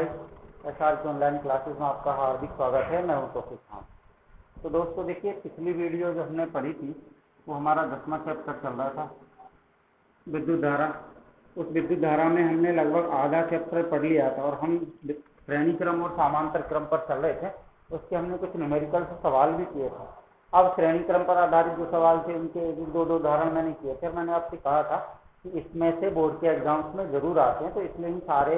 SR की online classes में आपका हार्दिक स्वागत है। मैं हूं तौफीक खान। तो दोस्तों देखिए, पिछली वीडियो जो हमने पढ़ी थी वो हमारा 10वां चैप्टर चल रहा था, विद्युत धारा। उस विद्युत धारा में हमने लगभग आधा चैप्टर पढ़ लिया था और हम श्रेणी क्रम और समांतर क्रम पर चल रहे थे। उसके हमने कुछ न्यूमेरिकल सवाल भी किए थे। अब श्रेणी क्रम पर आधारित जो सवाल थे उनके दो उदाहरण मैंने किए थे। मैंने आपसे कहा था कि इसमें से बोर्ड के एग्जाम्स में जरूर आते हैं, तो इसलिए इन सारे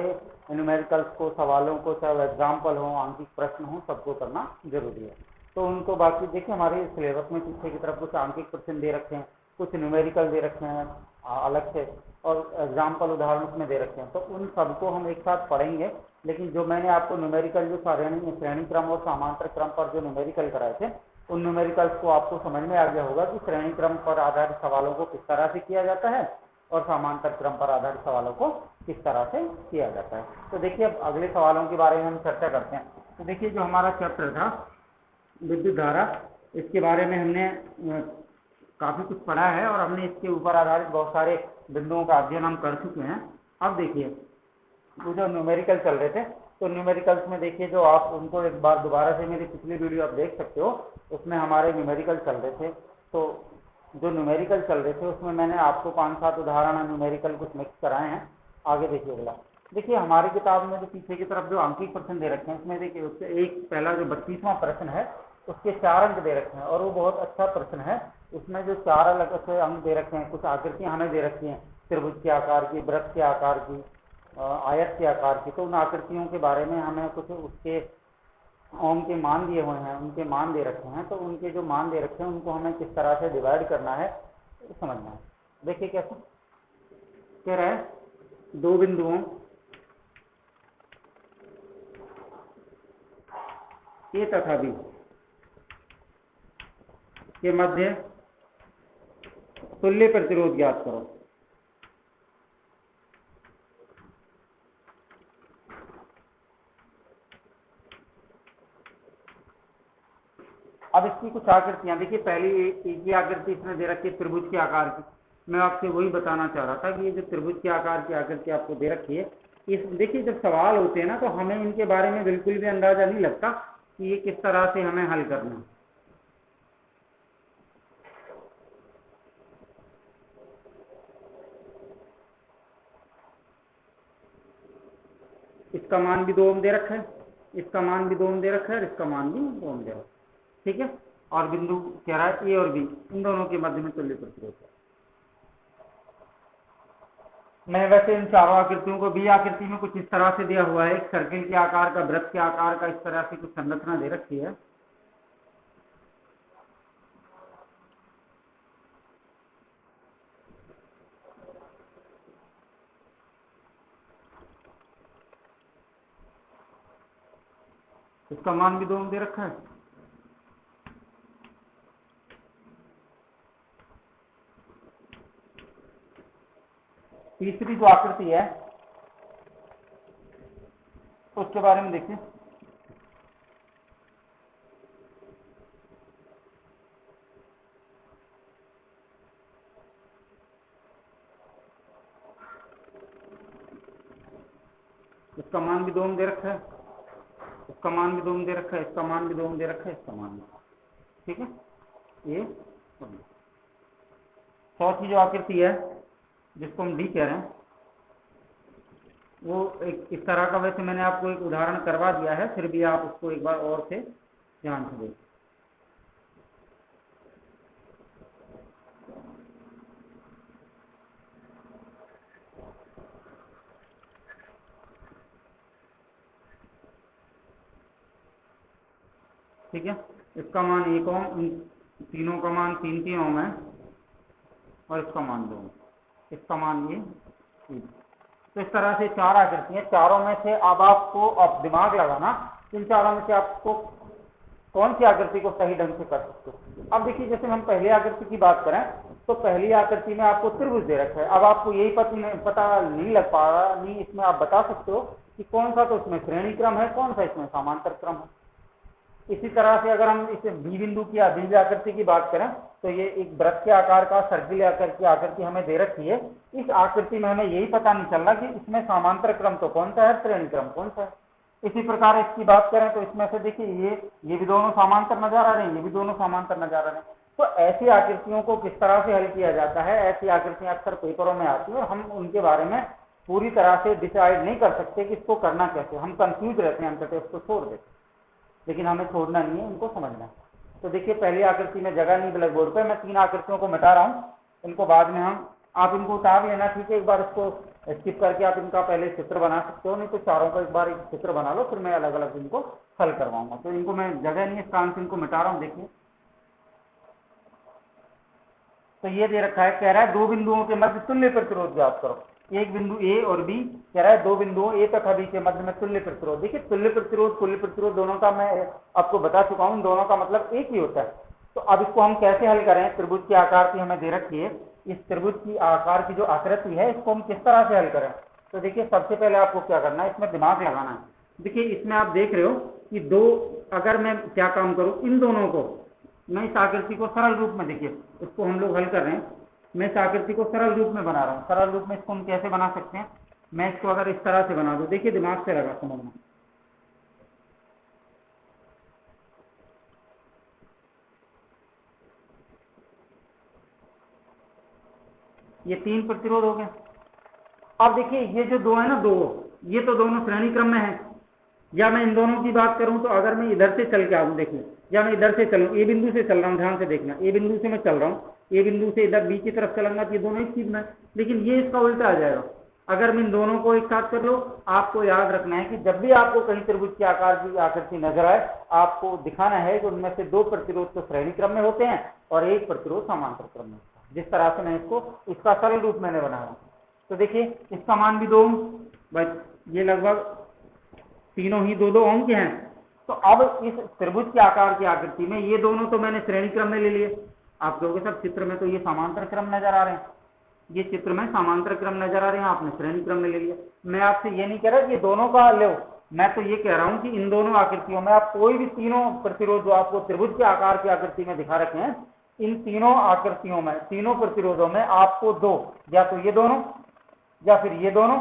न्यूमेरिकल्स को, सवालों को, चाहे एग्जाम्पल हो, आंकिक प्रश्न हो, सबको करना जरूरी है। तो उनको बाकी देखिए, हमारे सिलेबस में पीछे की तरफ कुछ आंकिक प्रश्न दे रखे हैं, कुछ न्यूमेरिकल दे रखे हैं अलग से, और एग्जाम्पल उदाहरण उसमें दे रखे हैं। तो उन सबको हम एक साथ पढ़ेंगे। लेकिन जो मैंने आपको न्यूमेरिकल जो श्रेणी क्रम और समांतर क्रम पर जो न्यूमेरिकल कराए थे, उन न्यूमेरिकल्स को आपको समझ में आ गया होगा कि श्रेणी क्रम पर आधारित सवालों को किस तरह से किया जाता है और समांतर क्रम पर आधारित सवालों को किस तरह से किया जाता है। तो देखिए, अब अगले सवालों के बारे में हम चर्चा करते हैं। तो देखिए, जो हमारा चैप्टर था विद्युत धारा, इसके बारे में हमने काफी कुछ पढ़ा है और हमने इसके ऊपर आधारित बहुत सारे बिंदुओं का अध्ययन हम कर चुके हैं। अब देखिए, वो जो न्यूमेरिकल चल रहे थे, तो न्यूमेरिकल्स में देखिए, जो आप उनको एक बार दोबारा से मेरी पिछली वीडियो आप देख सकते हो, उसमें हमारे न्यूमेरिकल चल रहे थे। तो जो न्यूमेरिकल चल रहे थे उसमें मैंने आपको 5-7 उदाहरण न्यूमेरिकल कुछ मिक्स कराए हैं। आगे देखिए अगला। देखिए, हमारी किताब में जो पीछे की तरफ जो आंकिक प्रश्न दे रखे हैं, उसमें देखिए उससे एक पहला जो 32वां प्रश्न है उसके 4 अंक दे रखे हैं और वो बहुत अच्छा प्रश्न है। उसमें जो 4 अलग से अंक दे रखे हैं, कुछ आकृतियां हमें दे रखी हैं, त्रिभुज के आकार की, वृत्त के आकार की, आयत के आकार की। तो उन आकृतियों के बारे में हमें कुछ उसके ओम के मान दिए हुए हैं, उनके मान दे रखे हैं। तो उनके जो मान दे रखे हैं उनको हमें किस तरह से डिवाइड करना है समझना है। देखिए कैसे कह रहा है, 2 बिंदुओं ए तथा बी के मध्य तुल्य प्रतिरोध ज्ञात करो। अब इसकी कुछ आकृतियां देखिए। पहली एक ही आकृति इसमें दे रखी है त्रिभुज के आकार की। मैं आपसे वही बताना चाह रहा था कि ये जो त्रिभुज के आकार की आकृति आपको दे रखी है, इस देखिए जब सवाल होते हैं ना, तो हमें इनके बारे में बिल्कुल भी अंदाजा नहीं लगता कि ये किस तरह से हमें हल करना है। इसका मान भी 2 ओम दे रखा है, इसका मान भी 2 ओम दे रखा है और इसका मान भी 2 ओम दे रखा है। ठीक है। और बिंदु कह रहा है ए और बी, इन दोनों के मध्य में तुल्य प्रतिरोध है। मैं वैसे इन चारों आकृतियों को, बी आकृति में कुछ इस तरह से दिया हुआ है, एक सर्किल के आकार का, वृत्त के आकार का, इस तरह से कुछ संरचना दे रखी है। इसका मान भी 2 ओम दे रखा है। तीसरी जो आकृति है उसके बारे में देखिए। इसका मान भी 2 ओम दे रखा है, इसका मान भी 2 ओम दे रखा है, इसका मान भी 2 ओम दे रखा है, इसका मान भी। ठीक है, ये। चौथी जो आकृति है जिसको हम डी कह रहे हैं, वो एक इस तरह का, वैसे मैंने आपको एक उदाहरण करवा दिया है, फिर भी आप उसको एक बार और से ध्यान से देखिए। ठीक है, इसका मान 1 ओम, तीनों का मान 3 ओम है और इसका मान 2 ओम, इसका मान ये 3। तो इस तरह से 4 आकृतियां, चारों में से अब आपको अब दिमाग लगाना, इन चारों में से आपको कौन सी आकृति को सही ढंग से कर सकते हो। अब देखिए, जैसे हम पहली आकृति की बात करें तो पहली आकृति में आपको त्रिभुज दे रखा है। अब आपको यही पता नहीं लग पा रहा, नहीं इसमें आप बता सकते हो कि कौन सा तो इसमें श्रेणी क्रम है, कौन सा इसमें समांतर क्रम है। इसी तरह से अगर हम इसे बी बिंदु की द्विज आकृति की बात करें तो ये एक वृत्त के आकार का, सर्किल आकार की आकृति हमें दे रखी है। इस आकृति में हमें यही पता नहीं चल रहा कि इसमें समांतर क्रम तो कौन सा है, श्रेणी क्रम कौन सा है। इसी प्रकार इसकी बात करें तो इसमें से देखिए ये भी दोनों समांतर नजर आ रहे हैं, ये भी दोनों समांतर नजर आ रहे हैं। तो ऐसी आकृतियों को किस तरह से हल किया जाता है, ऐसी आकृतियां अक्सर पेपरों में आती है और हम उनके बारे में पूरी तरह से डिसाइड नहीं कर सकते कि इसको करना कैसे, हम कंफ्यूज रहते हैं, अंततः इसको छोड़ देते, लेकिन हमें छोड़ना नहीं है, इनको समझना है। तो देखिए पहली आकृति में जगह नहीं ब्लैक बोर्ड पे, मैं 3 आकृतियों को मिटा रहा हूँ, इनको बाद में आप इनको उतार लेना, ठीक है। एक बार इसको स्किप करके आप इनका पहले चित्र बना सकते हो, नहीं तो चारों का एक बार एक चित्र बना लो, फिर मैं अलग अलग इनको हल करवाऊंगा। तो इनको मैं जगह नहीं, इस कारण से इनको मिटा रहा हूँ। देखिए तो ये दे रखा है, कह रहा है 2 बिंदुओं के मध्य तुल्य प्रतिरोध ज्ञात करो। एक बिंदु ए और बी, कह रहा है 2 बिंदुओं ए तथा बी के मध्य में तुल्य प्रतिरोध। देखिए तुल्य प्रतिरोध तुल्य प्रतिरोध दोनों का मैं आपको बता चुका हूं, दोनों का मतलब एक ही होता है। तो अब इसको हम कैसे हल करें, त्रिभुज की आकार की हमें दे रखी है, इस त्रिभुज की आकार की जो आकृति है इसको हम किस तरह से हल करें। तो देखिए सबसे पहले आपको क्या करना है, इसमें दिमाग लगाना है। देखिए इसमें आप देख रहे हो कि दो, अगर मैं क्या काम करूं, इन दोनों को मैं इस आकृति को सरल रूप में, देखिए इसको हम लोग हल कर रहे हैं, मैं इस आकृति को सरल रूप में बना रहा हूं। सरल रूप में इसको हम कैसे बना सकते हैं, मैं इसको अगर इस तरह से बना दूं, देखिए दिमाग से लगा समझना, ये 3 प्रतिरोध हो गए। अब देखिए ये जो दो है ना, दो ये तो दोनों श्रेणी क्रम में है। या मैं इन दोनों की बात करूं तो अगर मैं इधर से चल के आऊं, देखिए या मैं इधर से चलूं, ए बिंदु से चल रहा हूं, ध्यान से देखना, ए बिंदु से मैं चल रहा हूं, ए बिंदु से इधर बी की तरफ चलूंगा तो ये दोनों एक चीज में, लेकिन ये इसका उल्टा आ जाएगा। अगर मैं इन दोनों को एक साथ कर लो, आपको याद रखना है कि जब भी आपको कहीं त्रिभुज के आकार की आकृति नजर आए, आपको दिखाना है कि उनमें से 2 प्रतिरोध तो श्रेणी क्रम में होते हैं और 1 प्रतिरोध समांतर क्रम में होता है। जिस तरह से मैं इसको, इसका सरल रूप मैंने बनाया। तो देखिए इसका मान भी 2 ओम, बस ये लगभग तीनों ही 2-2 ओम के हैं। तो अब इस त्रिभुज के आकार की आकृति में ये दोनों तो मैंने श्रेणी क्रम में ले लिए। आप लोगों के सब चित्र में तो ये समांतर क्रम नजर आ रहे हैं, ये चित्र में समांतर क्रम नजर आ रहे हैं, आपने श्रेणी क्रम में ले लिया। मैं आपसे ये नहीं कह रहा कि ये दोनों का लो, मैं तो ये कह रहा हूं कि इन दोनों आकृतियों में आप कोई भी तीनों प्रतिरोध जो आपको त्रिभुज के आकार की आकृति में दिखा रखे हैं, इन तीनों आकृतियों में, तीनों प्रतिरोधों में आपको 2, या तो ये दोनों, या फिर ये दोनों,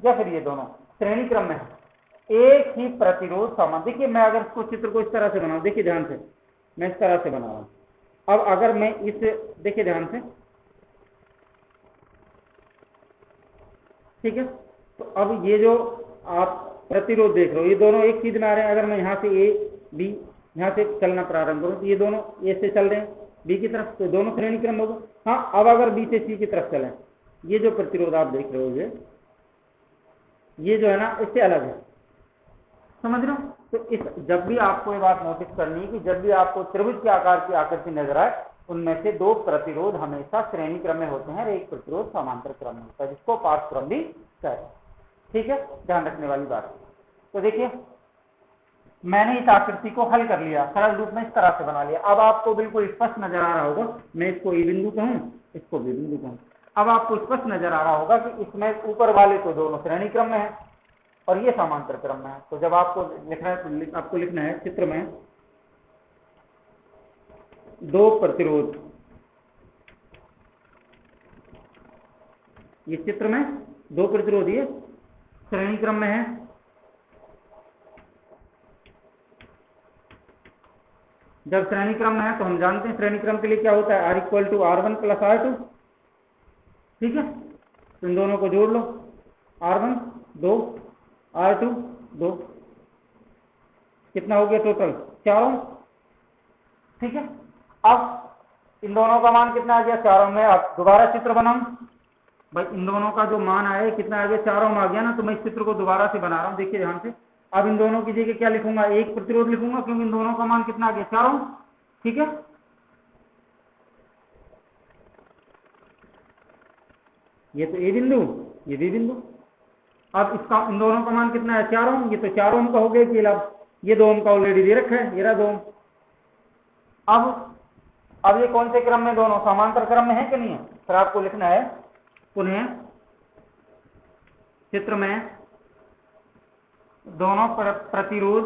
या फिर ये दोनों श्रेणी क्रम में है। एक ही प्रतिरोध समान, देखिए मैं अगर इसको चित्र को इस तरह से बनाऊं, देखिए ध्यान से, मैं इस तरह से बना रहा हूं। अब अगर मैं इस, देखिए ध्यान से, ठीक है। तो अब ये जो आप प्रतिरोध देख रहे हो, ये दोनों एक चीज में आ रहे हैं। अगर मैं यहाँ से ए बी, यहाँ से चलना प्रारंभ करूँ तो ये दोनों ए से चल रहे हैं बी की तरफ, तो दोनों श्रेणी क्रम हो गए। हाँ, अब अगर बी से सी की तरफ चलें, ये जो प्रतिरोध आप देख रहे हो, ये जो है ना, इससे अलग है, समझ रहे हो। तो इस, जब भी आपको ये बात नोटिस करनी है कि जब भी आपको त्रिभुज के आकार की आकृति नजर आए, उनमें से 2 प्रतिरोध हमेशा श्रेणी क्रम में होते हैं और 1 प्रतिरोध समांतर क्रम में होता है, जिसको पार्श्व क्रम भी कहते हैं। ठीक है, ध्यान रखने वाली बात। तो देखिए मैंने इस आकृति को हल कर लिया, सरल रूप में इस तरह से बना लिया। अब आपको बिल्कुल स्पष्ट नजर आ रहा होगा, मैं इसको ए बिंदु कहूं, इसको बी बिंदु कहूं, अब आपको स्पष्ट नजर आ रहा होगा कि इसमें ऊपर वाले तो दोनों श्रेणी क्रम में है और ये समांतर क्रम में है। तो जब आपको लिखना है, आपको लिखना है चित्र में 2 प्रतिरोध, ये चित्र में 2 प्रतिरोध ये श्रेणी क्रम में है, जब श्रेणी क्रम में है तो हम जानते हैं श्रेणी क्रम के लिए क्या होता है, R = R1 + R2, ठीक है। तो इन दोनों को जोड़ लो, R1 2, R2 2, कितना हो गया टोटल 4 ओम, ठीक है। अब इन दोनों का मान कितना आ गया 4 ओम में। अब दोबारा चित्र बनाऊं भाई, इन दोनों का जो मान आया कितना आ गया 4 ओम आ गया ना। तो मैं इस चित्र को दोबारा से बना रहा हूं, देखिए ध्यान से। अब इन दोनों की जगह क्या लिखूंगा, 1 प्रतिरोध लिखूंगा, क्योंकि इन दोनों का मान कितना आ गया 4 ओम, ठीक है। ये तो ए बिंदु, ये बी बिंदु। अब इसका, इन दोनों का मान कितना है 4 ओम, ये तो 4 ओम का हो गया कि ये 2 ओम का ऑलरेडी दे रखा है, ये रहा 2 ओम। अब ये कौन से क्रम में, दोनों समांतर क्रम में है कि नहीं है। फिर आपको लिखना है पुनः चित्र में दोनों प्रतिरोध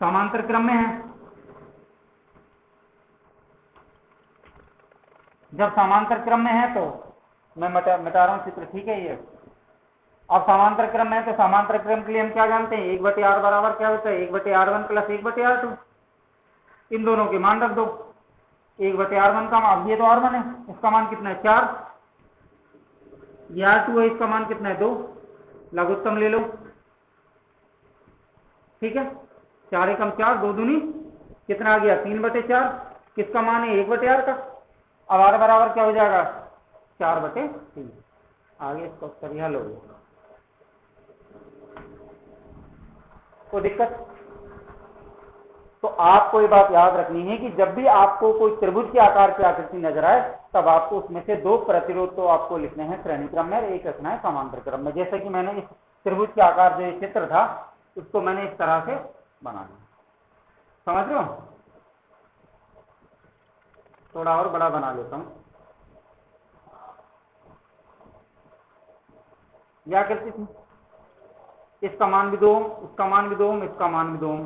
समांतर क्रम में है। जब समांतर क्रम में है तो मैं मिटा रहा हूं चित्र, ठीक है। ये अब समांतर क्रम है तो समांतर क्रम के लिए हम क्या जानते हैं, 1/r बराबर क्या होता है, 1/r1 प्लस 1/r2। इन दोनों के मान रख दो। 1/r1 का मान, ये तो r1 है, इसका मान कितना है 4, ये r2 है, इसका मान कितना है 2, लघुत्तम ले लो। ठीक है, 4 एकम 4, 2 दूनी कितना आ गया 3/4, किसका मान है 1/r का। अब r बराबर क्या हो जाएगा 4/3। आगे इसका उत्तर यह लो। कोई दिक्कत? तो आपको ये बात याद रखनी है कि जब भी आपको कोई त्रिभुज के आकार की आकृति नजर आए तब आपको उसमें से 2 प्रतिरोध तो आपको लिखने हैं श्रेणी क्रम में और एक रखना है समांतर क्रम में। जैसे कि मैंने इस त्रिभुज के आकार जो चित्र था उसको मैंने इस तरह से बना दिया, समझ रहे हो? थोड़ा और बड़ा बना लेता हूं। यह आकृति थी, इसका मान भी 2, इसका मान भी 2, इसका मान भी 2।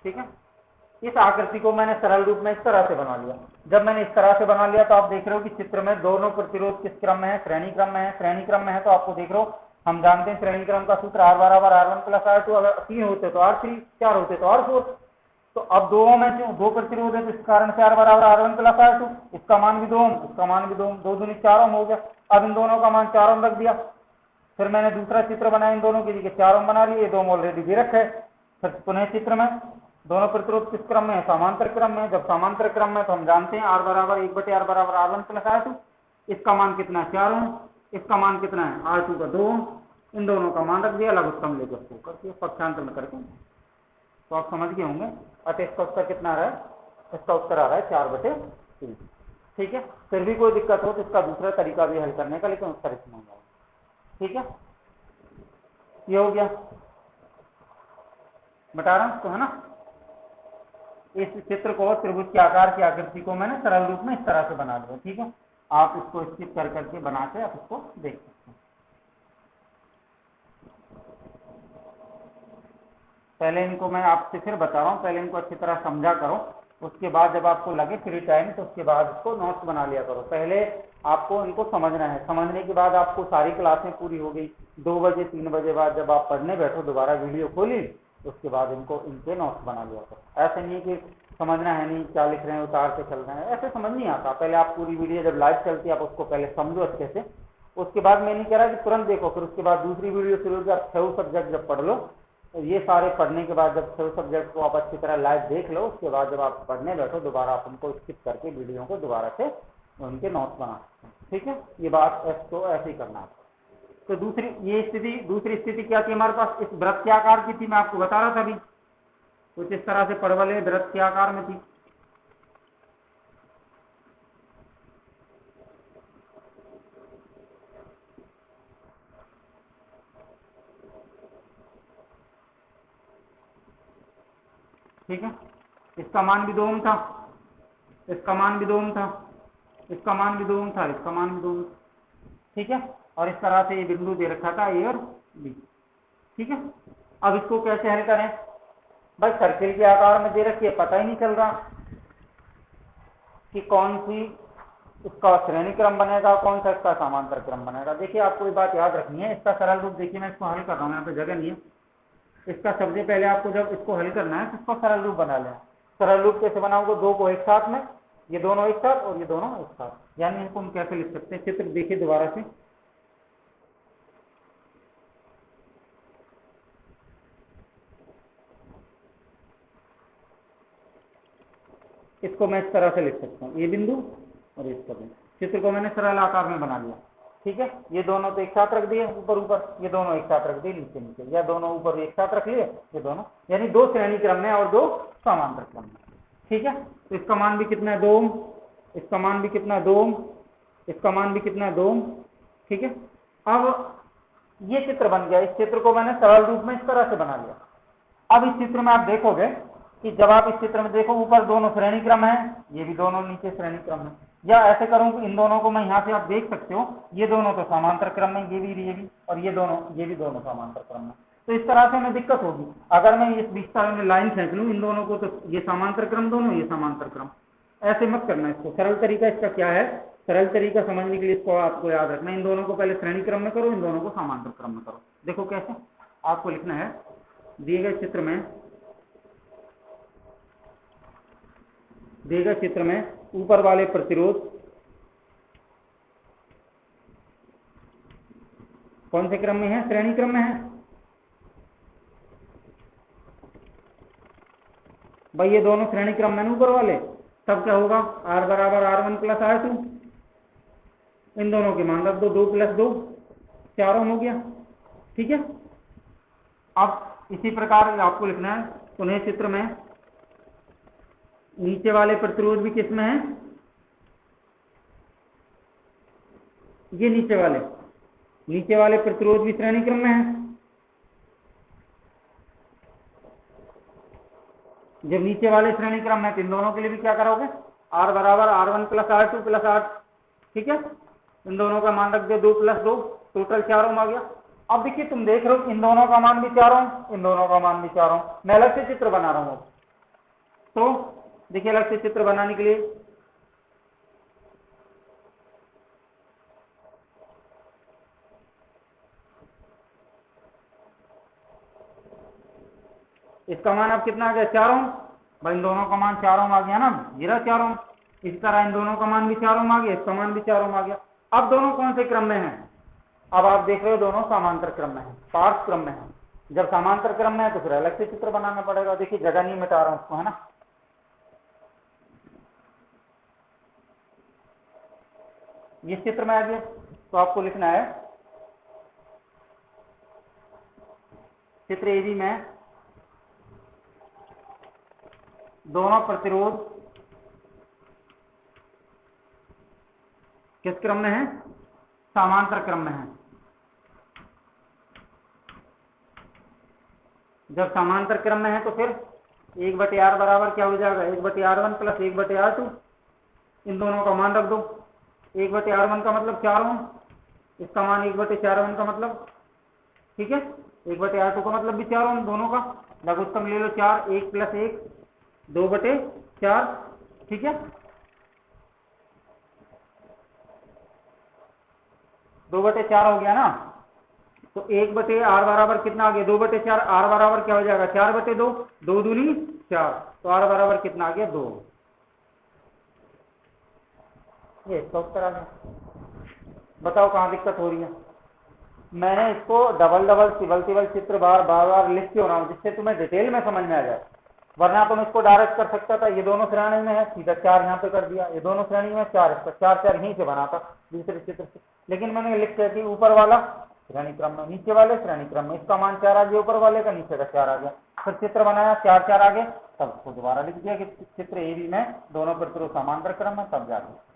ठीक है, इस आकृति को मैंने सरल रूप में इस तरह से बना लिया। जब मैंने इस तरह से बना लिया तो आप देख रहे हो कि चित्र में दोनों प्रतिरोध किस क्रम में है, श्रेणी क्रम में है। श्रेणी क्रम में है तो आपको देख रहे हो, हम जानते हैं श्रेणी क्रम का सूत्र r बराबर r1 प्लस r2, अगर 3 होते तो r3, 4 होते तो r4। तो अब दो में से 2 प्रतिरोध है तो इस कारण से r बराबर r1 प्लस r2, इसका मान भी 2, इसका मान भी 2, 2 दूनी 4 हो गया। अब इन दोनों का मान 4 रख दिया। फिर मैंने दूसरा चित्र बनाया इन दोनों के लिए, 4 बना लिए, 2 ऑलरेडी भी रखे। फिर पुनः चित्र में दोनों प्रतिरोध किस क्रम में है, समांतर क्रम में। जब समांतर क्रम में तो हम जानते हैं r बराबर 1/r बराबर r1 प्लस r2, इसका मान कितना है 4, इसका मान कितना है r2 का 2, इन दोनों का मान रख दिया, लघुत्तम लेकर इसको करके पक्षांतर में करके, तो आप समझ गए होंगे। अतः इसका उत्तर कितना आ रहा है, इसका उत्तर आ रहा है 4/3। ठीक है, फिर भी कोई दिक्कत हो तो इसका दूसरा तरीका भी हल करने का, लेकिन उत्तर इसमें होगा। ठीक है, ये हो गया, बता रहा हूं तो है ना। इस चित्र को, त्रिभुज के आकार की आकृति को मैंने सरल रूप में इस तरह से बना दिया। ठीक है, आप इसको स्किप कर करके बना के आप इसको देख सकते हैं। पहले इनको मैं आपसे फिर बता रहा हूँ, पहले इनको अच्छी तरह समझा करो, उसके बाद जब आपको लगे फ्री टाइम तो उसके बाद इसको नोट्स बना लिया करो। पहले आपको इनको समझना है, समझने के बाद आपको सारी क्लासें पूरी हो गई, 2 बजे 3 बजे बाद जब आप पढ़ने बैठो दोबारा वीडियो खोली, उसके बाद इनके नोट्स बना लिया करो। ऐसे नहीं कि समझना है नहीं, क्या लिख रहे हैं उतार के चल रहे हैं, ऐसे समझ नहीं आता। पहले आप पूरी वीडियो जब लाइव चलती है आप उसको पहले समझो अच्छे से, उसके बाद मैं नहीं कह रहा कि तुरंत देखो, फिर उसके बाद दूसरी वीडियो शुरू होगी, आप 6 सब्जेक्ट जब पढ़ लो, ये सारे पढ़ने के बाद जब 6 सब्जेक्ट को आप अच्छी तरह लाइव देख लो, उसके बाद जब आप पढ़ने बैठो दोबारा आप उनको स्किप करके वीडियो को दोबारा से उनके नोट्स बना सकते हैं। ठीक है, ये बात तो ऐसे ही करना है। तो दूसरी स्थिति क्या थी हमारे पास, इस वृत्त के आकार की थी, मैं आपको बता रहा था अभी, कुछ इस तरह से परवलय वृत्त के आकार में थी। ठीक है, इसका मान भी 2 ओम था, इसका मान भी 2 ओम था, इसका मान भी 2 ओम था, इसका मान भी 2 ओम। ठीक है, और इस तरह से ये बिंदु दे रखा था ए और बी। ठीक है, अब इसको कैसे हल करें भाई, सर्किल के आकार में दे रखी है, पता ही नहीं चल रहा कि कौन सी इसका श्रेणी क्रम बनेगा, कौन सा इसका समांतर क्रम बनेगा। देखिए आपको ये बात याद रखनी है, इसका सरल रूप देखिए, मैं इसको हल कर रहा हूँ, यहाँ पे जगह नहीं है। इसका सबसे पहले आपको जब इसको हल करना है तो इसको सरल रूप बना लें। सरल रूप कैसे बनाओगे, 2 को एक साथ में, ये दोनों एक साथ और ये दोनों एक साथ, यानी इनको हम कैसे लिख सकते हैं, चित्र देखिए दोबारा से। इसको मैं इस तरह से लिख सकता हूँ, ये बिंदु और इसका बिंदु। चित्र को मैंने सरल आकार में बना लिया। ठीक है, ये दोनों तो एक साथ रख दिए ऊपर ऊपर, ये दोनों एक साथ रख दिए नीचे नीचे, या दोनों ऊपर एक साथ रख लिए, ये दोनों, यानी 2 श्रेणी क्रम में और 2 समांतर क्रम में। ठीक है, तो इसका मान भी कितना है 2 ओम, इसका मान भी कितना है 2 ओम, इसका मान भी कितना है 2 ओम। ठीक है, अब ये चित्र बन गया, इस चित्र को मैंने सरल रूप में इस तरह से बना लिया। अब इस चित्र में आप देखोगे कि जब आप इस चित्र में देखो, ऊपर दोनों श्रेणी क्रम है, ये भी दोनों नीचे श्रेणी क्रम है, या ऐसे करूं कि इन दोनों को मैं यहाँ से आप देख सकते हो, ये दोनों तो समांतर क्रम में, ये भी और ये भी दोनों समांतर क्रम में। तो इस तरह से हमें दिक्कत होगी अगर मैं इस बीच में लाइन खींच लूं इन दोनों को, तो ये समांतर क्रम दोनों, ये समांतर क्रम, ऐसे मत करना। इसको सरल तरीका इसका क्या है सरल तरीका समझने के लिए इसको आपको याद रखना है। इन दोनों को पहले श्रेणी क्रम में करो, इन दोनों को समांतर क्रम में करो। देखो कैसे आपको लिखना है, दिए गए चित्र में ऊपर वाले प्रतिरोध कौन से क्रम में है? श्रेणी क्रम में है। भाई ये दोनों श्रेणी क्रम में ऊपर वाले, तब क्या होगा? R बराबर R1 प्लस R2, इन दोनों के मान रख दो, 2 + 2 4 ओम हो गया। ठीक है। अब इसी प्रकार आपको लिखना है, पुनः चित्र में नीचे वाले प्रतिरोध भी किस में है? ये नीचे वाले प्रतिरोध भी श्रेणी क्रम में है। जब नीचे वाले श्रेणी क्रम में, तो इन दोनों के लिए भी क्या करोगे? R बराबर R1 plus R2 plus R। ठीक है। इन दोनों का मान रख दो, 2 + 2 टोटल 4 ओम आ गया। अब देखिए तुम देख रहे हो इन दोनों का मान भी 4 ओम, इन दोनों का मान भी 4 ओम। मैं अलग से चित्र बना रहा हूं। तो देखिए अलग से चित्र बनाने के लिए इसका मान अब कितना आ गया? 4 ओम। भाई इन दोनों का मान 4 ओम आ गया ना, ये रहा 4 ओम। इस तरह इन दोनों का मान भी 4 ओम आ गया, इसका मान भी 4 ओम आ गया। अब दोनों कौन से क्रम में हैं? अब आप देख रहे हो दोनों समांतर क्रम में है, पार्श्व क्रम में है। जब समांतर क्रम में है तो फिर अलग से चित्र बनाना पड़ेगा। देखिए जगह नहीं मिटा रहा हूं उसको, है ना। ये चित्र में आ गया, तो आपको लिखना है चित्र AB में दोनों प्रतिरोध किस क्रम में है? समांतर क्रम में है। जब समांतर क्रम में है तो फिर 1/R बराबर क्या हो जाएगा? 1/R1 plus 1/R2। इन दोनों का मान रख दो। 1/R1 का मतलब 4 ओम, इसका मान 1/4 का मतलब, ठीक है। 1/R2 का मतलब भी 4 ओम, दोनों का लघुत्तम ले लो 4, 1 + 1 2/4। ठीक है। 2/4 हो गया ना। तो 1/R बराबर कितना आ गया? 2/4। R बराबर क्या हो जाएगा? 4/2, 2 दूनी 4। तो R बराबर कितना आ गया? 2। ये इसका उत्तर आ गया। बताओ कहाँ दिक्कत हो रही है? मैंने इसको डबल सिबल चित्र बार लिख क्यों रहा हूँ, जिससे तुम्हें डिटेल में समझ में आ जाए। वरना तुम इसको डायरेक्ट कर सकता था, ये दोनों श्रेणी में है, सीधा 4 यहाँ पे कर दिया। ये दोनों श्रेणी में 4, इसका 4 यहीं से बना था दूसरे चित्र से। लेकिन मैंने लिख दिया कि ऊपर वाला श्रेणी क्रम में, नीचे वाले श्रेणी क्रम में। इसका मान 4 आ गया, ऊपर वाले का, नीचे का 4 आ गया। फिर चित्र बनाया, 4 आ गए, तब उसको दोबारा लिख दिया कि चित्र AB में दोनों प्रतिरोध समांतर क्रम में, तब जाके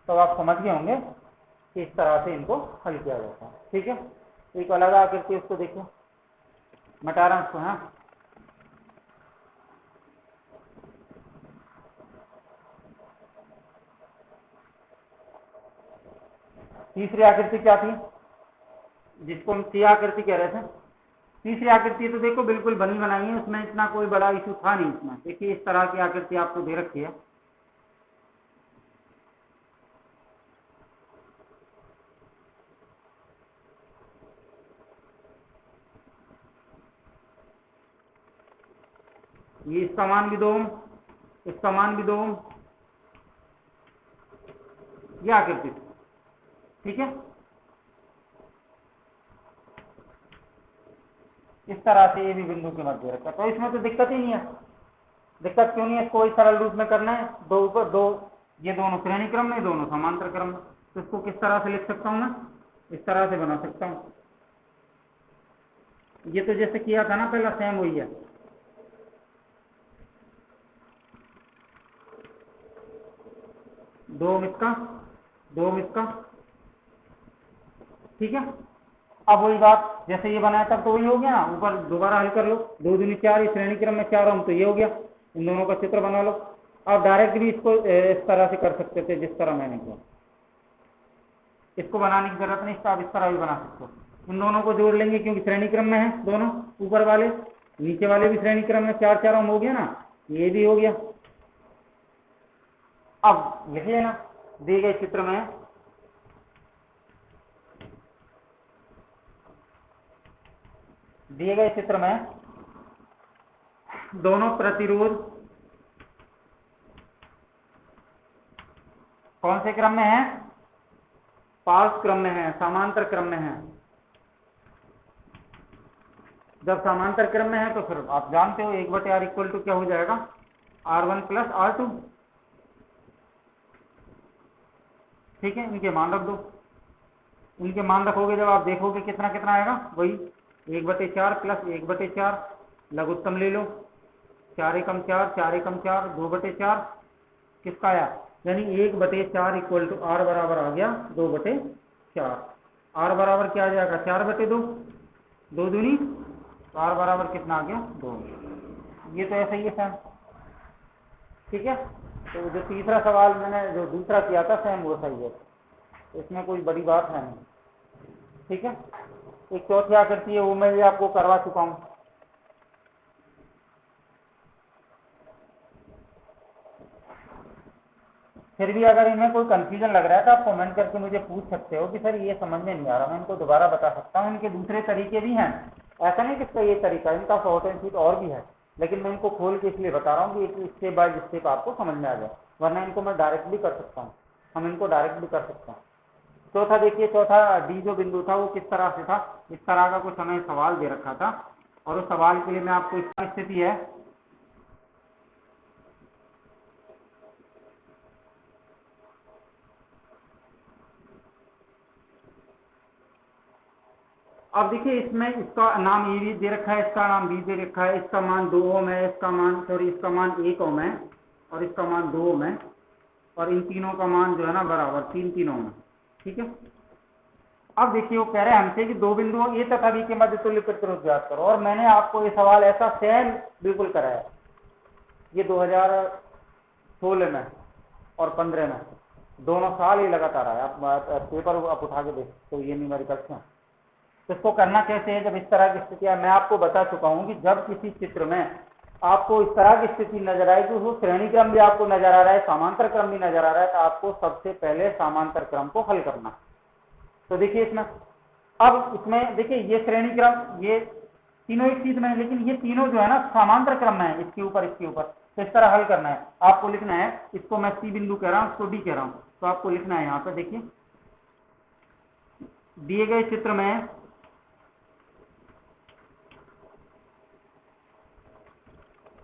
तो आप समझ गए होंगे कि इस तरह से इनको हल किया जाता है। ठीक है। एक अलग आकृति उसको देखो, मिटा रहा हूं उसको। हाँ, तीसरी आकृति क्या थी जिसको हम सी आकृति कह रहे थे? तीसरी आकृति तो देखो बिल्कुल बनी बनाई है, उसमें इतना कोई बड़ा इशू था नहीं। इसमें देखिए इस तरह की आकृति आपको दे रखी है। ये इसका मान भी 2 ओम, इसका मान भी 2 ओम, यह आकृति। ठीक है। इस तरह से ये भी बिंदु के मध्य रखा, तो इसमें तो दिक्कत ही नहीं है। दिक्कत क्यों नहीं है? इसको सरल रूप में करना है। 2 ऊपर 2, ये दोनों श्रेणी क्रम में, दोनों समांतर क्रम में। तो इसको किस तरह से लिख सकता हूं मैं? इस तरह से बना सकता हूं। ये तो जैसे किया था ना पहला, सेम वही है। दो इसका। ठीक है। अब वही बात, जैसे ये बनाया तब तो वही हो गया। ऊपर दोबारा हल कर लो, 2 दूनी 4, इस श्रेणी क्रम में 4 ओम, तो ये हो गया। इन दोनों का चित्र बना लो। आप डायरेक्ट भी इसको इस तरह से कर सकते थे जिस तरह मैंने किया। इसको बनाने की जरूरत नहीं, इसका आप इस तरह भी बना सकते हो। इन दोनों को जोड़ लेंगे क्योंकि श्रेणी क्रम में है दोनों, ऊपर वाले नीचे वाले भी श्रेणी क्रम में, 4 ओम हो गया ना, ये भी हो गया। अब लिखिए ना, दिए गए चित्र में दोनों प्रतिरोध कौन से क्रम में है? पार्श्व क्रम में है, समांतर क्रम में है। जब समांतर क्रम में है तो फिर आप जानते हो 1/r इक्वल टू क्या हो जाएगा? R1 plus R2। ठीक है, इनके मान रख दो। इनके मान रखोगे जब आप देखोगे कितना कितना आएगा, वही 1/4 प्लस 1/4 लघुत्तम ले लो, 4 एकम 4, 4 एकम 4, 2/4 किसका आया? यानी 1/4 इक्वल टू R बराबर आ गया 2/4। R बराबर क्या आ जाएगा? 4/2, 2 दूनी, तो R बराबर कितना आ गया? 2। ये तो ऐसा ही है सैम। ठीक है, तो जो तीसरा सवाल मैंने जो दूसरा किया था सैम वो सही है, इसमें कोई बड़ी बात है नहीं। ठीक है, एक चौथी आकृति है वो मैं भी आपको करवा चुका हूं। फिर भी अगर इनमें कोई कंफ्यूजन लग रहा है तो आप कमेंट करके मुझे पूछ सकते हो कि सर ये समझ में नहीं आ रहा, मैं इनको दोबारा बता सकता हूँ। इनके दूसरे तरीके भी हैं, ऐसा नहीं कि इसका ये तरीका, इनका शॉर्ट एंड स्वीट और भी है, लेकिन मैं इनको खोल के इसलिए बता रहा हूँ कि एक स्टेप बाय स्टेप आपको समझ में आ जाए, वरना इनको मैं डायरेक्ट भी कर सकता हूँ, हम इनको डायरेक्ट भी कर सकते हैं। चौथा देखिए, चौथा डी जो बिंदु था वो किस तरह से था? इस तरह का कुछ हमें सवाल दे रखा था, और उस सवाल के लिए मैं आपको इस स्थिति है, अब देखिए इसमें इसका नाम ए भी दे रखा है, इसका नाम बी दे रखा है, इसका मान 2 ओम है, इसका मान इसका मान 1 ओम है, और इसका मान 2 ओम है, और इन तीनों का मान जो है ना बराबर 3 ओम है। ठीक है, अब देखिए वो कह रहे हैं हमसे कि दो बिंदुओं ए तथा बी के मध्य तुल्य प्रतिरोध ज्ञात करो, और मैंने आपको ये सवाल ऐसा सेम बिल्कुल कराया, ये 2016 में और 15 में दोनों साल ही लगातार आया। आप पेपर आप उठा के देख तो ये न्यूमेरिकल्स हैं। तो इसको करना कैसे है? जब इस तरह की स्थिति मैं आपको बता चुका हूं कि जब किसी चित्र में आपको इस तरह की स्थिति नजर आएगी, वो श्रेणी क्रम भी आपको नजर आ रहा है, समांतर क्रम भी नजर आ रहा है, तो आपको सबसे पहले समांतर क्रम को हल करना। तो देखिए इसमें, अब इसमें देखिए ये श्रेणी क्रम, ये तीनों एक चीज में है, लेकिन ये तीनों जो है ना समांतर क्रम में है, इसके ऊपर इसके ऊपर। तो इस तरह हल करना है आपको, लिखना है, इसको मैं सी बिंदु कह रहा हूं, इसको डी कह रहा हूं, तो आपको लिखना है यहां पर देखिए दिए गए चित्र में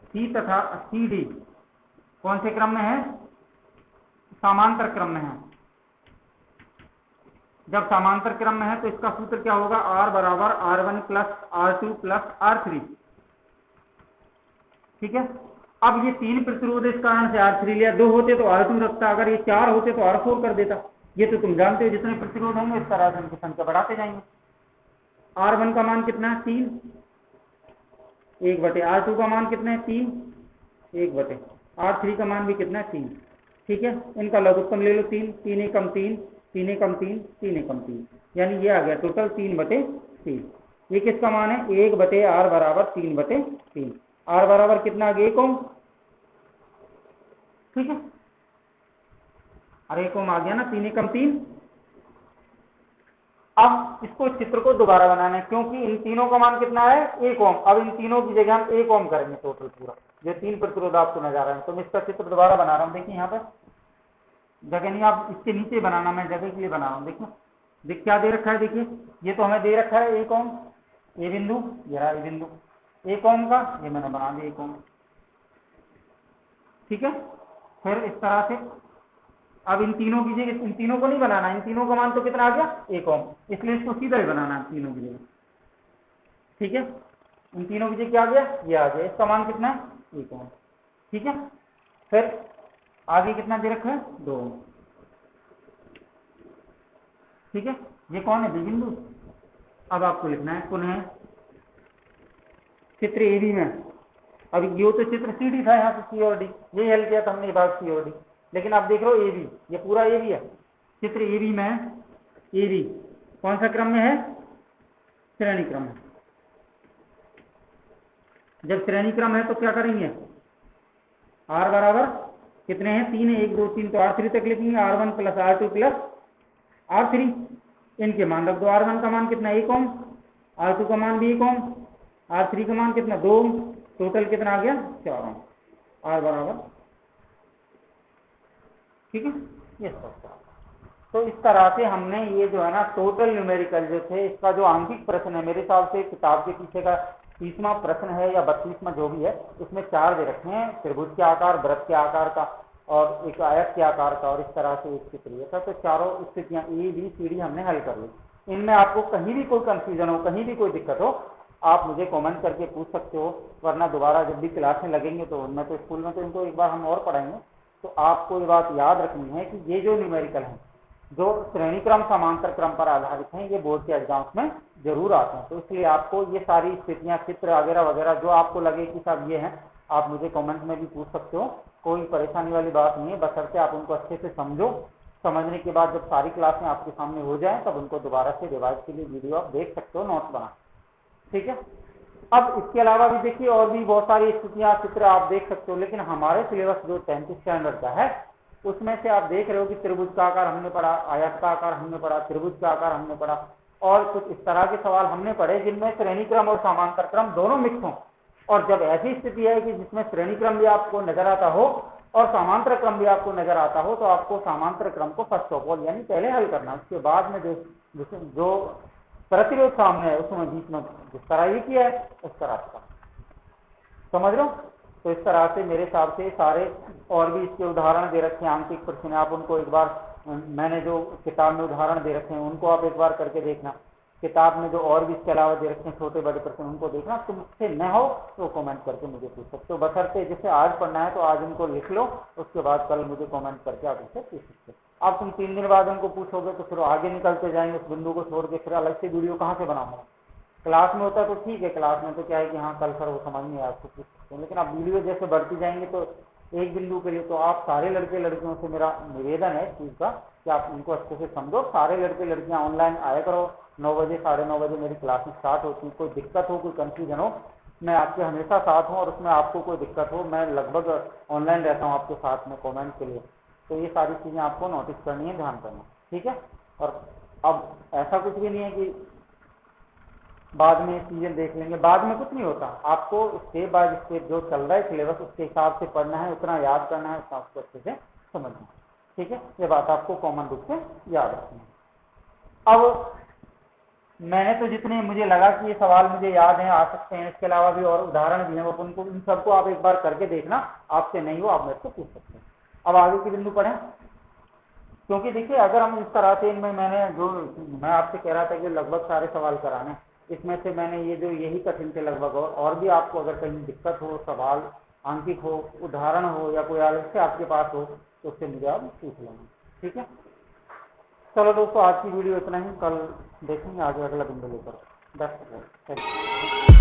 सी तथा सी डी कौन से क्रम में है? समांतर क्रम में है। जब समांतर क्रम में है तो इसका सूत्र क्या होगा? R बराबर R1 plus R2 plus R3। ठीक है, अब ये 3 प्रतिरोध इस कारण से R3 लिया, 2 होते तो R2 रखता, अगर ये 4 होते तो R4 कर देता। ये तो तुम जानते हो जितने प्रतिरोध होंगे इस तरह से उनकी संख्या बढ़ाते जाएंगे। R1 का मान कितना है? 3, 1/R2 का मान कितना है? 3, 1/R3 का मान भी कितना है? 3। ठीक है, इनका लघुत्तम ले लो 3, 3 एकम 3, 3 एकम 3, 3 एकम 3, यानी ये आ गया टोटल 3/3। ये किसका मान है? 1/R बराबर 3/3। R बराबर कितना आ गया? 1 ओम। ठीक है, और 1 ओम आ गया ना, 3 एकम 3। अब इसको चित्र को दोबारा बनाना है, क्योंकि इन तीनों का मान कितना है? 1 ओम। अब इन तीनों की जगह हम 1 ओम करेंगे टोटल पूरा, जो 3 प्रतिरोध आपको नजर आ रहे हैं। तो मैं इसका चित्र दोबारा बना रहा हूँ। देखिए यहाँ पर जगह नहीं, आप इसके नीचे बनाना, मैं जगह के लिए बना रहा हूँ। देखिए देख क्या दे रखा है, देखिए ये तो हमें दे रखा है 1 ओम, ये बिंदु, ये रहा ये बिंदु 1 ओम का, ये मैंने बना दिया 1 ओम। ठीक है, फिर इस तरह से अब इन तीनों की जगह, इन तीनों को नहीं बनाना, इन तीनों का मान तो कितना आ गया? 1 ओम, इसलिए इसको सीधा ही बनाना है तीनों की जगह। ठीक है, इन तीनों की जगह क्या आ गया? ये आ गया, इसका मान कितना है? 1 ओम। ठीक है, फिर आगे कितना दे रखा है? 2 ओम। ठीक है, ये कौन है? बी बिंदु। अब आपको लिखना है पुनः चित्र ए बी में, अब ये तो चित्र सी डी था, यहाँ से सी और डी, ये हल किया था हमने, भाग सी और डी, लेकिन आप देख रहे हो ए बी, ये पूरा ए बी है। चित्र ए बी में ए बी कौन सा क्रम में है? श्रेणी क्रम है। जब श्रेणी क्रम है तो क्या करेंगे? R बराबर कितने हैं, 3 है, 1 2 3, तो R3 तक लिखेंगे, R1 plus R2 plus R3, इनके मान रख दो। R1 का मान कितना 1 ओम, R2 का मान भी 1 ओम, R3 का मान कितना 2 ओम, टोटल कितना आ गया 4 ओम, R बराबर, ठीक है, ये सब। तो इस तरह से हमने ये जो है ना टोटल न्यूमेरिकल जो थे, इसका जो आंशिक प्रश्न है, मेरे हिसाब से किताब के पीछे का 30वां प्रश्न है या 32वां जो भी है, इसमें 4 दे रखे हैं, त्रिभुज के आकार, वृत्त के आकार का और एक आयत के आकार का, और इस तरह से एक चित्रीय था। तो चारों स्थितियां ए बी सी डी हमने हल कर ली। इनमें आपको कहीं भी कोई कंफ्यूजन हो, कहीं भी कोई दिक्कत हो, आप मुझे कमेंट करके पूछ सकते हो, वरना दोबारा जब भी क्लास में लगेंगे तो उनमें तो स्कूल में तो इनको एक बार हम और पढ़ाएंगे। तो आपको ये बात याद रखनी है कि ये जो न्यूमेरिकल है, जो श्रेणी क्रम समांतर क्रम पर आधारित हैं, ये बोर्ड के एग्जाम्स में जरूर आते हैं। तो इसलिए आपको ये सारी स्थितियां, चित्र वगैरह वगैरह जो आपको लगे कि सब ये हैं, आप मुझे कमेंट में भी पूछ सकते हो, कोई परेशानी वाली बात नहीं है, बशर्ते आप उनको अच्छे से समझो। समझने के बाद जब सारी क्लासें आपके सामने हो जाए तब उनको दोबारा से रिवाइज के लिए वीडियो आप देख सकते हो, नोट्स बना, ठीक है। अब इसके अलावा भी देखिए और भी बहुत सारी स्थितियां, चित्र आप देख सकते हो, लेकिन हमारे सिलेबस जो 10th स्टैंडर्ड का है उसमें से आप देख रहे हो कि त्रिभुज का आकार हमने पढ़ा, आयत का आकार हमने पढ़ा, त्रिभुज का आकार हमने पढ़ा, और कुछ इस तरह के सवाल हमने पढ़े जिनमें श्रेणी क्रम और समांतर क्रम दोनों मिक्स हों। और जब ऐसी स्थिति है कि जिसमें श्रेणी क्रम भी आपको नजर आता हो और समांतर क्रम भी आपको नजर आता हो, तो आपको समांतर क्रम को फर्स्ट ऑफ ऑल यानी पहले हल करना, उसके बाद में जो प्रतिरोध सामने है उसमें बीच में जिस तरह ये किया है उस तरह का, समझ रहे हो। तो इस तरह से मेरे हिसाब से सारे और भी इसके उदाहरण दे रखे हैं, आंशिक प्रश्न, आप उनको एक बार, मैंने जो किताब में उदाहरण दे रखे हैं उनको आप एक बार करके देखना। किताब में जो और भी इसके अलावा दे रखे हैं छोटे बड़े प्रश्न, उनको देखना। तुमसे न हो तो कमेंट करके मुझे पूछ सकते हो, बशर्ते जैसे आज पढ़ना है तो आज उनको लिख लो, उसके बाद कल मुझे कमेंट करके आप उनसे पूछ सकते हो। अब तुम 3 दिन बाद उनको पूछोगे तो फिर आगे निकलते जाएंगे, उस बिंदु को छोड़ के फिर अलग से वीडियो कहाँ से बनाऊंगा। क्लास में होता है तो ठीक है, क्लास में तो क्या है कि हाँ कल सर वो समझ नहीं आया आपको पूछ सकते हैं, लेकिन अब वीडियो जैसे बढ़ती जाएंगे तो एक बिंदु के लिए तो आप सारे लड़के लड़कियों से मेरा निवेदन है इस चीज का कि आप उनको अच्छे से समझो। सारे लड़के लड़कियां ऑनलाइन आया करो, 9 बजे 9:30 बजे मेरी क्लासेस स्टार्ट होती है। कोई दिक्कत हो, कोई कंफ्यूजन हो, मैं आपके हमेशा साथ हूँ, और उसमें आपको कोई दिक्कत हो मैं लगभग ऑनलाइन रहता हूँ आपके साथ में कमेंट के लिए। तो ये सारी चीजें आपको नोटिस करनी है, ध्यान करना, ठीक है। और अब ऐसा कुछ भी नहीं है कि बाद में चीजें देख लेंगे, बाद में कुछ नहीं होता। आपको स्टेप बाय स्टेप जो चल रहा है सिलेबस उसके हिसाब से पढ़ना है, उतना याद करना है, उतना आपको अच्छे से समझना है, ठीक है। ये बात आपको कॉमन रूप से याद रखनी है। अब मैंने तो जितने मुझे लगा कि ये सवाल मुझे याद हैं, आ सकते हैं, इसके अलावा भी और उदाहरण भी हैं, उनको इन सबको आप एक बार करके देखना, आपसे नहीं हो आप मेरे को पूछ सकते हैं। अब आगे के बिंदु पढ़ें, क्योंकि देखिए अगर हम इस तरह से इनमें, मैंने जो मैं आपसे कह रहा था कि लगभग सारे सवाल कराने, इसमें से मैंने ये जो यही कठिन थे लगभग, और भी आपको अगर कहीं दिक्कत हो, सवाल आंकिक हो, उदाहरण हो, या कोई अलग से आपके पास हो तो उससे मुझे आप पूछ लेना, ठीक है। चलो दोस्तों आज की वीडियो इतना ही, कल देखेंगे आगे अगला बिंदु लेकर। 10